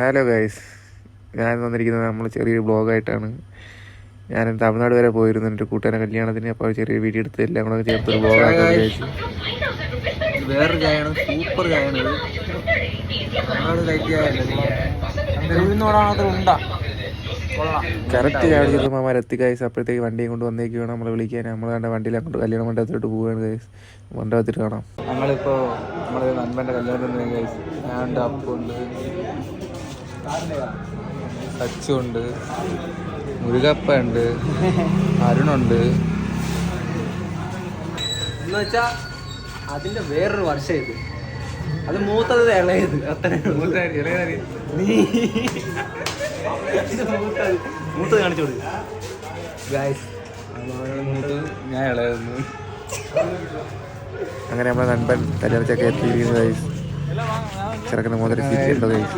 Hello guys, ഞാൻ വന്നിരിക്കുന്നത് നമ്മൾ ചെറിയൊരു ബ്ലോഗായിട്ടാണ്. ഞാൻ തമിഴ്നാട് വരെ പോയിരുന്നു എൻ്റെ കൂട്ടുകാരെ കല്യാണത്തിന്. അപ്പോൾ ചെറിയൊരു വീഡിയോ എടുത്ത് എല്ലാം കൂടെ ചേർത്തൊരു ബ്ലോഗാക്കാൻ വിചാരിച്ചു. വേറൊരു ചായയാണ്, സൂപ്പർ ചായയാണ്. കറക്റ്റ് ചായ ചെല്ലുമ്പോൾ അമ്മ എത്തി ഗൈസ്. അപ്പോഴത്തേക്ക് വണ്ടിയും കൊണ്ട് വന്നേക്കുവാണ് നമ്മളെ വിളിക്കാൻ. നമ്മൾ കണ്ട വണ്ടിയിൽ അങ്ങോട്ട് കല്യാണ മണ്ഡപത്തിലോട്ട് പോവുകയാണ് ഗൈസ്. മണ്ഡപത്തിട്ട് കാണാം. ഞങ്ങളിപ്പോൾ നമ്മുടെ നന്മൻ്റെ കല്യാണത്തിന് ഗൈസ്. ഞാനുണ്ട്, അപ്പുണ്ട്, സച്ചുണ്ട്, മുരുകപ്പ ഉണ്ട്, അരുണുണ്ട്. എന്ന് വെച്ചാ അതിന്റെ വേറൊരു വർഷം ഇത്. അത് മൂത്തത് ഇളയത്. അത്ര മൂത്തത് കാണിച്ചു കൊടുക്കും ഗൈസ്. ഞാൻ ഇളയതെന്ന്. അങ്ങനെ നമ്മളെ നൻപൻ കല്യാണച്ചൊക്കെ എത്തിയിരിക്കുന്നു ഗൈസ്. ചെറുക്കൻ്റെ മോതിരം സീറ്റ് ഉണ്ടോ ഗൈസ്.